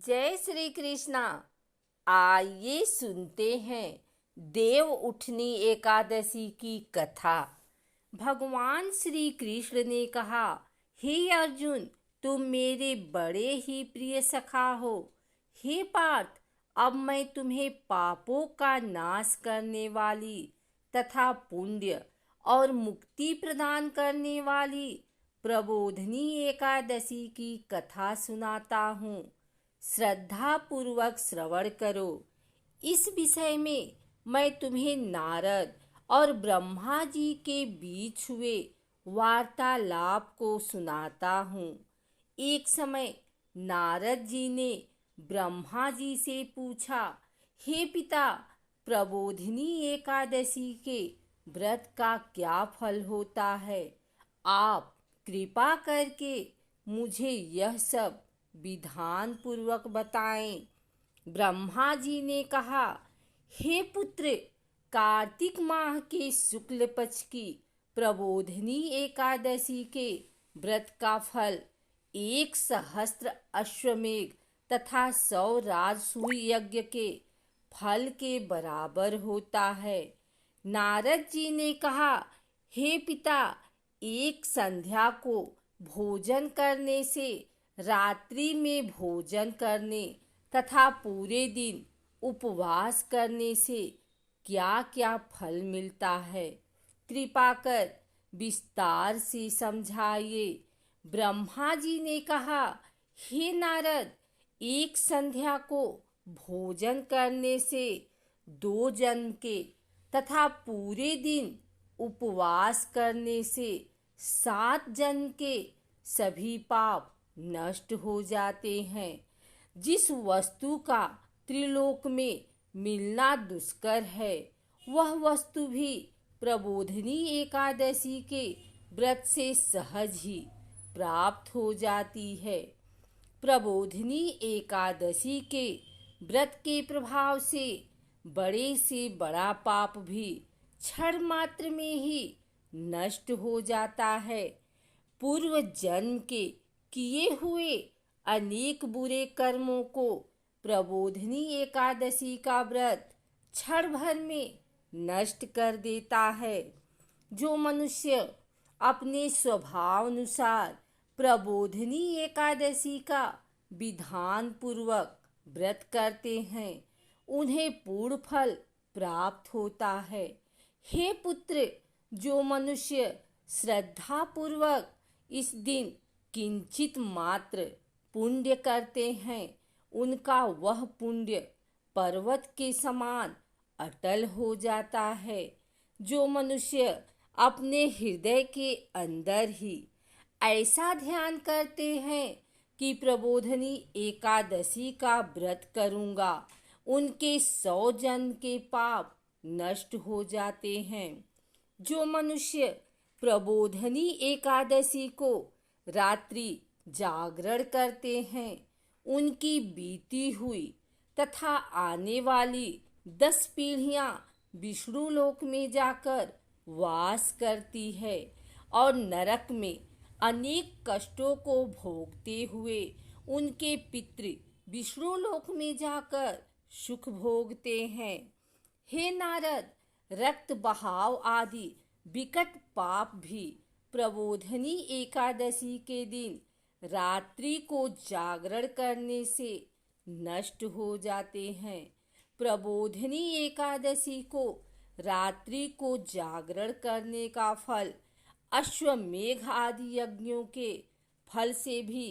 जय श्री कृष्णा। आइए सुनते हैं देव उठनी एकादशी की कथा। भगवान श्री कृष्ण ने कहा, हे अर्जुन, तुम मेरे बड़े ही प्रिय सखा हो। हे पार्थ, अब मैं तुम्हें पापों का नाश करने वाली तथा पुण्य और मुक्ति प्रदान करने वाली प्रबोधनी एकादशी की कथा सुनाता हूँ। श्रद्धा पूर्वक श्रवण करो। इस विषय में मैं तुम्हें नारद और ब्रह्मा जी के बीच हुए वार्तालाप को सुनाता हूँ। एक समय नारद जी ने ब्रह्मा जी से पूछा, हे पिता, प्रबोधिनी एकादशी के व्रत का क्या फल होता है? आप कृपा करके मुझे यह सब विधान पूर्वक बताएं। ब्रह्मा जी ने कहा, हे पुत्र, कार्तिक माह के शुक्ल पक्ष की प्रबोधिनी एकादशी के व्रत का फल 1 सहस्त्र अश्वमेघ तथा 100 राजसूय यज्ञ के फल के बराबर होता है। नारद जी ने कहा, हे पिता, एक संध्या को भोजन करने से रात्रि में भोजन करने तथा पूरे दिन उपवास करने से क्या क्या फल मिलता है? कृपा कर विस्तार से समझाइए। ब्रह्मा जी ने कहा, हे नारद, एक संध्या को भोजन करने से 2 जन्म के तथा पूरे दिन उपवास करने से 7 जन्म के सभी पाप नष्ट हो जाते हैं। जिस वस्तु का त्रिलोक में मिलना दुष्कर है, वह वस्तु भी प्रबोधिनी एकादशी के व्रत से सहज ही प्राप्त हो जाती है। प्रबोधिनी एकादशी के व्रत के प्रभाव से बड़े से बड़ा पाप भी क्षण मात्र में ही नष्ट हो जाता है। पूर्व जन्म के किए हुए अनेक बुरे कर्मों को प्रबोधिनी एकादशी का व्रत क्षण भर में नष्ट कर देता है। जो मनुष्य अपने स्वभाव अनुसार प्रबोधिनी एकादशी का विधान पूर्वक व्रत करते हैं, उन्हें पूर्ण फल प्राप्त होता है। हे पुत्र, जो मनुष्य श्रद्धा पूर्वक इस दिन किंचित मात्र पुण्य करते हैं, उनका वह पुण्य पर्वत के समान अटल हो जाता है। जो मनुष्य अपने हृदय के अंदर ही ऐसा ध्यान करते हैं कि प्रबोधिनी एकादशी का व्रत करूंगा, उनके 100 जन्म के पाप नष्ट हो जाते हैं। जो मनुष्य प्रबोधिनी एकादशी को रात्रि जागरण करते हैं, उनकी बीती हुई तथा आने वाली 10 पीढ़ियां विष्णु लोक में जाकर वास करती है और नरक में अनेक कष्टों को भोगते हुए उनके पितृ विष्णु लोक में जाकर सुख भोगते हैं। हे नारद, रक्त बहाव आदि विकट पाप भी प्रबोधिनी एकादशी के दिन रात्रि को जागरण करने से नष्ट हो जाते हैं। प्रबोधिनी एकादशी को रात्रि को जागरण करने का फल अश्वमेघ आदि यज्ञों के फल से भी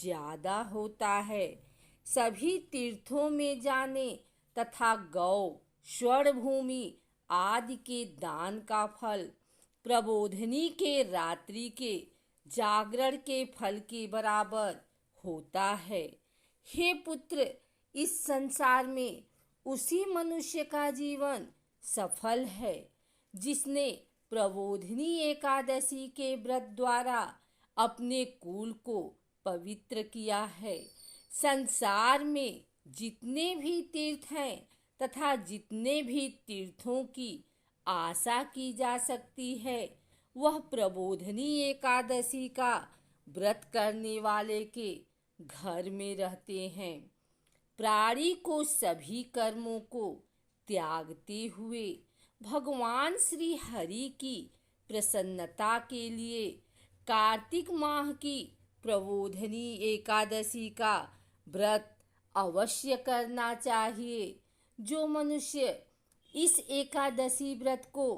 ज्यादा होता है। सभी तीर्थों में जाने तथा गौ, स्वर्ण भूमि आदि के दान का फल प्रबोधिनी के रात्रि के जागरण के फल के बराबर होता है। हे पुत्र, इस संसार में उसी मनुष्य का जीवन सफल है जिसने प्रबोधिनी एकादशी के व्रत द्वारा अपने कुल को पवित्र किया है। संसार में जितने भी तीर्थ हैं तथा जितने भी तीर्थों की आशा की जा सकती है, वह प्रबोधिनी एकादशी का व्रत करने वाले के घर में रहते हैं। प्राणी को सभी कर्मों को त्यागते हुए भगवान श्री हरि की प्रसन्नता के लिए कार्तिक माह की प्रबोधनी एकादशी का व्रत अवश्य करना चाहिए। जो मनुष्य इस एकादशी व्रत को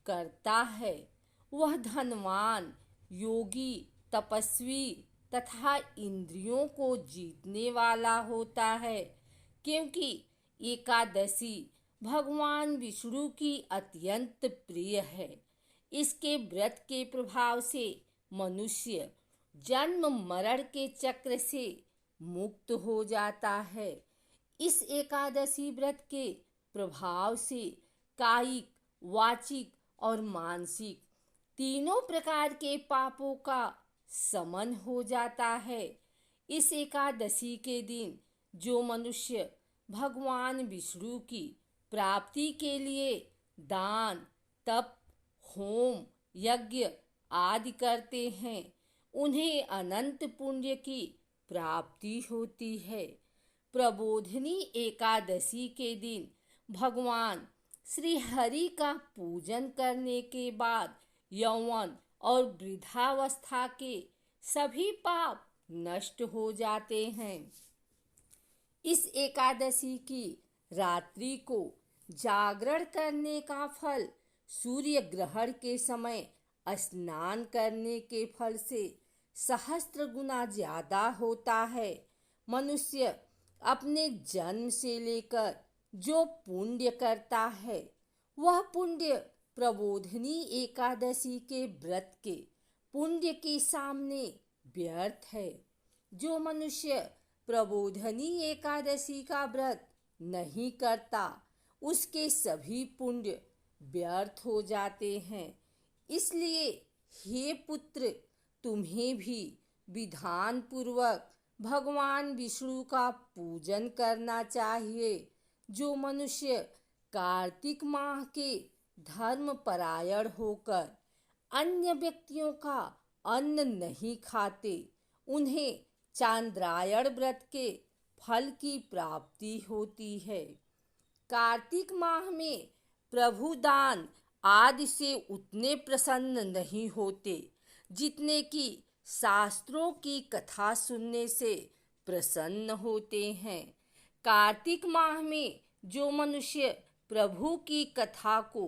करता है वह धनवान, योगी, तपस्वी तथा इंद्रियों को जीतने वाला होता है, क्योंकि एकादशी भगवान विष्णु की अत्यंत प्रिय है। इसके व्रत के प्रभाव से मनुष्य जन्म मरण के चक्र से मुक्त हो जाता है। इस एकादशी व्रत के प्रभाव से कायिक, वाचिक और मानसिक तीनों प्रकार के पापों का शमन हो जाता है। इस एकादशी के दिन जो मनुष्य भगवान विष्णु की प्राप्ति के लिए दान, तप, होम, यज्ञ आदि करते हैं उन्हें अनंत पुण्य की प्राप्ति होती है। प्रबोधनी एकादशी के दिन भगवान श्री हरि का पूजन करने के बाद यौवन और वृद्धावस्था के सभी पाप नष्ट हो जाते हैं। इस एकादशी की रात्रि को जागरण करने का फल सूर्य ग्रहण के समय स्नान करने के फल से सहस्त्र गुना ज्यादा होता है। मनुष्य अपने जन्म से लेकर जो पुण्य करता है वह पुण्य प्रबोधनी एकादशी के व्रत के पुण्य के सामने व्यर्थ है। जो मनुष्य प्रबोधनी एकादशी का व्रत नहीं करता उसके सभी पुण्य व्यर्थ हो जाते हैं। इसलिए हे पुत्र, तुम्हें भी विधान पूर्वक भगवान विष्णु का पूजन करना चाहिए। जो मनुष्य कार्तिक माह के धर्म परायण होकर अन्य व्यक्तियों का अन्न नहीं खाते उन्हें चांद्रायण व्रत के फल की प्राप्ति होती है। कार्तिक माह में प्रभु दान आदि से उतने प्रसन्न नहीं होते जितने कि शास्त्रों की कथा सुनने से प्रसन्न होते हैं। कार्तिक माह में जो मनुष्य प्रभु की कथा को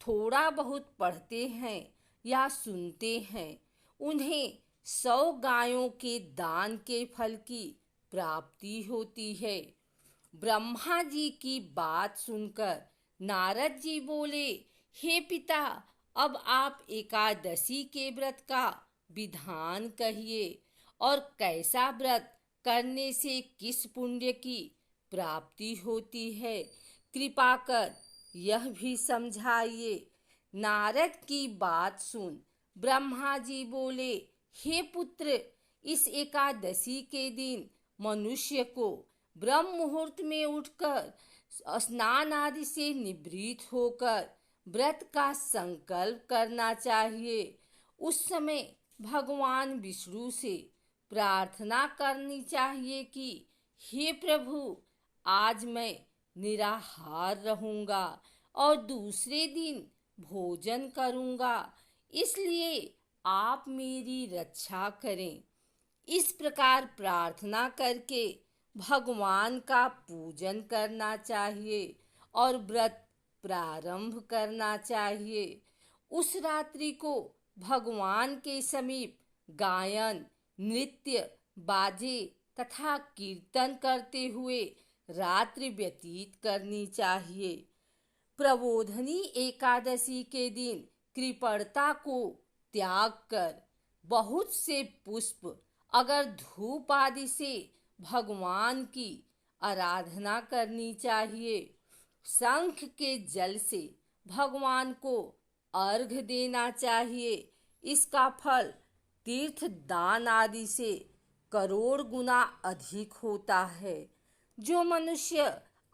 थोड़ा बहुत पढ़ते हैं या सुनते हैं उन्हें 100 गायों के दान के फल की प्राप्ति होती है। ब्रह्मा जी की बात सुनकर नारद जी बोले, हे पिता, अब आप एकादशी के व्रत का विधान कहिए और कैसा व्रत करने से किस पुण्य की प्राप्ति होती है, कृपा कर यह भी समझाइए। नारद की बात सुन ब्रह्मा जी बोले, हे पुत्र, इस एकादशी के दिन मनुष्य को ब्रह्म मुहूर्त में उठकर स्नान आदि से निवृत्त होकर व्रत का संकल्प करना चाहिए। उस समय भगवान विष्णु से प्रार्थना करनी चाहिए कि हे प्रभु, आज मैं निराहार रहूंगा और दूसरे दिन भोजन करूंगा, इसलिए आप मेरी रक्षा करें। इस प्रकार प्रार्थना करके भगवान का पूजन करना चाहिए और व्रत प्रारंभ करना चाहिए। उस रात्रि को भगवान के समीप गायन, नृत्य, बाजे तथा कीर्तन करते हुए रात्रि व्यतीत करनी चाहिए। प्रबोधनी एकादशी के दिन कृपणता को त्याग कर बहुत से पुष्प अगर धूप आदि से भगवान की आराधना करनी चाहिए। शंख के जल से भगवान को अर्घ्य देना चाहिए। इसका फल तीर्थ दान आदि से करोड़ गुना अधिक होता है। जो मनुष्य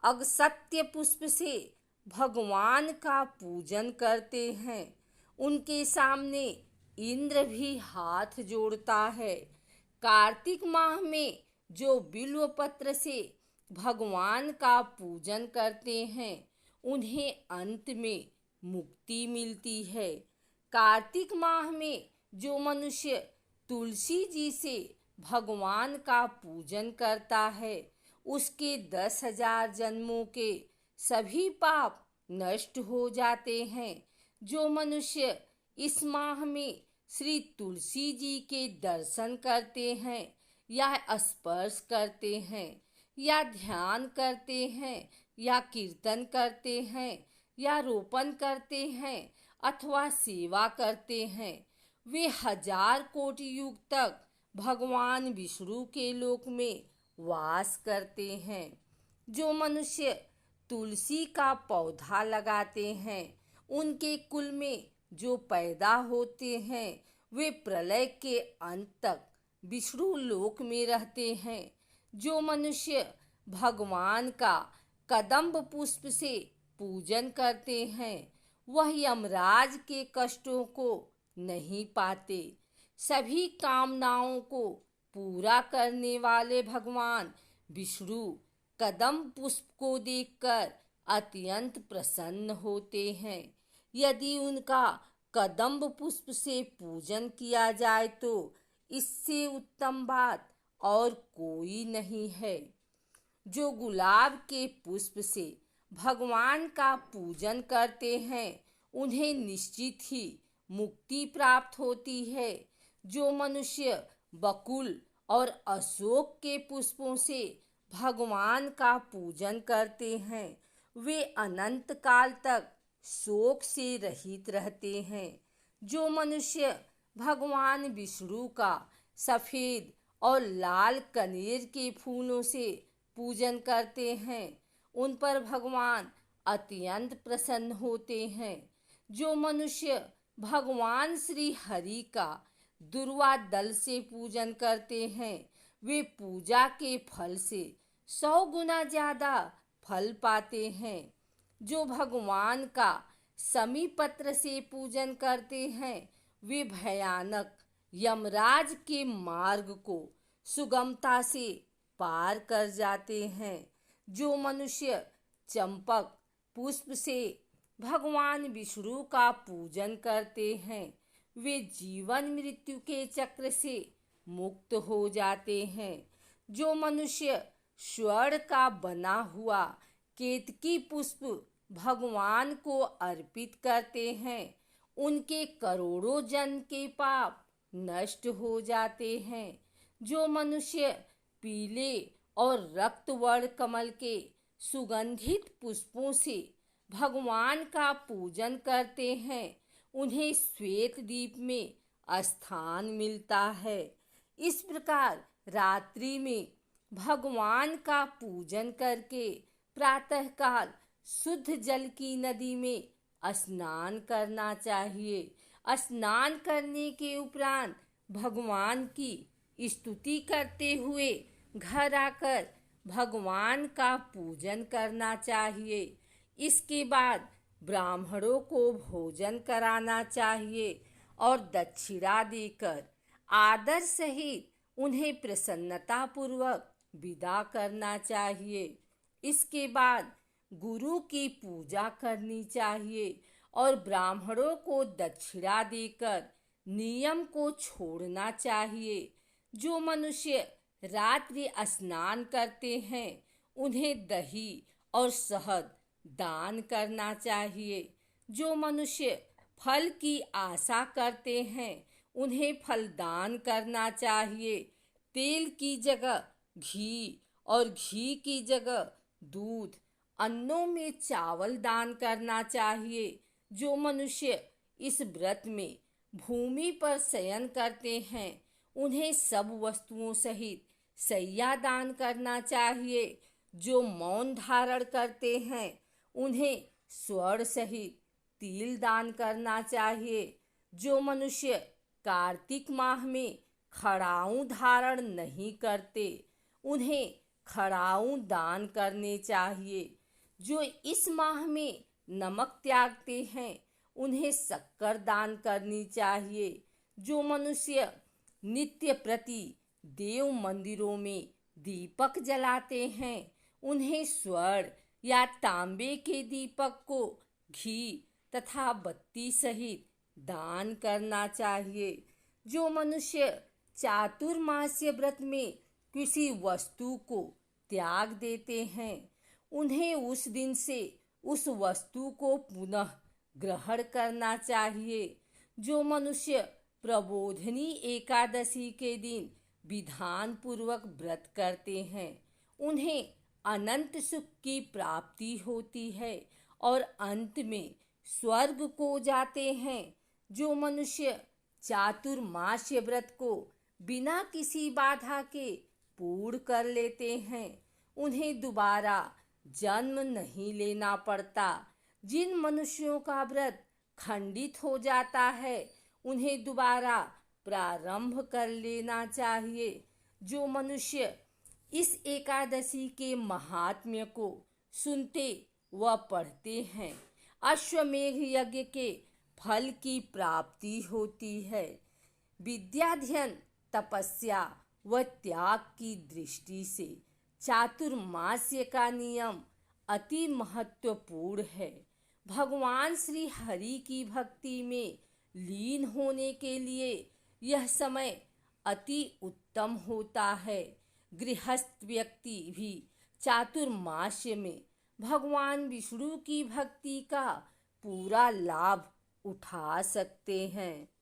अगस्त्य पुष्प से भगवान का पूजन करते हैं उनके सामने इंद्र भी हाथ जोड़ता है। कार्तिक माह में जो बिल्व पत्र से भगवान का पूजन करते हैं उन्हें अंत में मुक्ति मिलती है। कार्तिक माह में जो मनुष्य तुलसी जी से भगवान का पूजन करता है उसके 10,000 जन्मों के सभी पाप नष्ट हो जाते हैं। जो मनुष्य इस माह में श्री तुलसी जी के दर्शन करते हैं या स्पर्श करते हैं या ध्यान करते हैं या कीर्तन करते हैं या रोपण करते हैं अथवा सेवा करते हैं, वे 1000 कोटि युग तक भगवान विष्णु के लोक में वास करते हैं। जो मनुष्य तुलसी का पौधा लगाते हैं उनके कुल में जो पैदा होते हैं वे प्रलय के अंत तक विष्णु लोक में रहते हैं। जो मनुष्य भगवान का कदम्ब पुष्प से पूजन करते हैं वह यमराज के कष्टों को नहीं पाते। सभी कामनाओं को पूरा करने वाले भगवान विष्णु कदम्ब पुष्प को देखकर अत्यंत प्रसन्न होते हैं। यदि उनका कदम्ब पुष्प से पूजन किया जाए तो इससे उत्तम बात और कोई नहीं है। जो गुलाब के पुष्प से भगवान का पूजन करते हैं उन्हें निश्चित ही मुक्ति प्राप्त होती है। जो मनुष्य बकुल और अशोक के पुष्पों से भगवान का पूजन करते हैं वे अनंत काल तक शोक से रहित रहते हैं। जो मनुष्य भगवान विष्णु का सफेद और लाल कनेर के फूलों से पूजन करते हैं उन पर भगवान अत्यंत प्रसन्न होते हैं। जो मनुष्य भगवान श्री हरि का दुर्वा दल से पूजन करते हैं वे पूजा के फल से 100 गुना ज्यादा फल पाते हैं। जो भगवान का समी पत्र से पूजन करते हैं वे भयानक यमराज के मार्ग को सुगमता से पार कर जाते हैं। जो मनुष्य चंपक पुष्प से भगवान विष्णु का पूजन करते हैं वे जीवन मृत्यु के चक्र से मुक्त हो जाते हैं। जो मनुष्य स्वर्ण का बना हुआ केतकी पुष्प भगवान को अर्पित करते हैं उनके करोड़ों जन्म के पाप नष्ट हो जाते हैं। जो मनुष्य पीले और रक्त वर्ण कमल के सुगंधित पुष्पों से भगवान का पूजन करते हैं उन्हें श्वेत दीप में स्थान मिलता है। इस प्रकार रात्रि में भगवान का पूजन करके प्रातःकाल शुद्ध जल की नदी में स्नान करना चाहिए। स्नान करने के उपरांत भगवान की स्तुति करते हुए घर आकर भगवान का पूजन करना चाहिए। इसके बाद ब्राह्मणों को भोजन कराना चाहिए और दक्षिणा देकर आदर सहित उन्हें प्रसन्नता पूर्वक विदा करना चाहिए। इसके बाद गुरु की पूजा करनी चाहिए और ब्राह्मणों को दक्षिणा देकर नियम को छोड़ना चाहिए। जो मनुष्य रात्रि स्नान करते हैं उन्हें दही और शहद दान करना चाहिए। जो मनुष्य फल की आशा करते हैं उन्हें फल दान करना चाहिए। तेल की जगह घी और घी की जगह दूध, अन्नों में चावल दान करना चाहिए। जो मनुष्य इस व्रत में भूमि पर शयन करते हैं उन्हें सब वस्तुओं सहित शैया दान करना चाहिए। जो मौन धारण करते हैं उन्हें स्वर्ण सहित तिल दान करना चाहिए। जो मनुष्य कार्तिक माह में खड़ाऊं धारण नहीं करते उन्हें खड़ाऊं दान करने चाहिए। जो इस माह में नमक त्यागते हैं उन्हें शक्कर दान करनी चाहिए। जो मनुष्य नित्य प्रति देव मंदिरों में दीपक जलाते हैं उन्हें स्वर्ण या तांबे के दीपक को घी तथा बत्ती सहित दान करना चाहिए। जो मनुष्य चातुर्मास्य व्रत में किसी वस्तु को त्याग देते हैं, उन्हें उस दिन से उस वस्तु को पुनः ग्रहण करना चाहिए। जो मनुष्य प्रबोधनी एकादशी के दिन विधान पूर्वक व्रत करते हैं, उन्हें अनंत सुख की प्राप्ति होती है और अंत में स्वर्ग को जाते हैं। जो मनुष्य चातुर्मास्य व्रत को बिना किसी बाधा के पूर्ण कर लेते हैं, उन्हें दोबारा जन्म नहीं लेना पड़ता। जिन मनुष्यों का व्रत खंडित हो जाता है, उन्हें दोबारा प्रारंभ कर लेना चाहिए। जो मनुष्य इस एकादशी के महात्म्य को सुनते व पढ़ते हैं, अश्वमेध यज्ञ के फल की प्राप्ति होती है। विद्याध्ययन, तपस्या व त्याग की दृष्टि से चातुर्मास्य का नियम अति महत्वपूर्ण है। भगवान श्री हरि की भक्ति में लीन होने के लिए यह समय अति उत्तम होता है। गृहस्थ व्यक्ति भी चातुर्मास्य में भगवान विष्णु की भक्ति का पूरा लाभ उठा सकते हैं।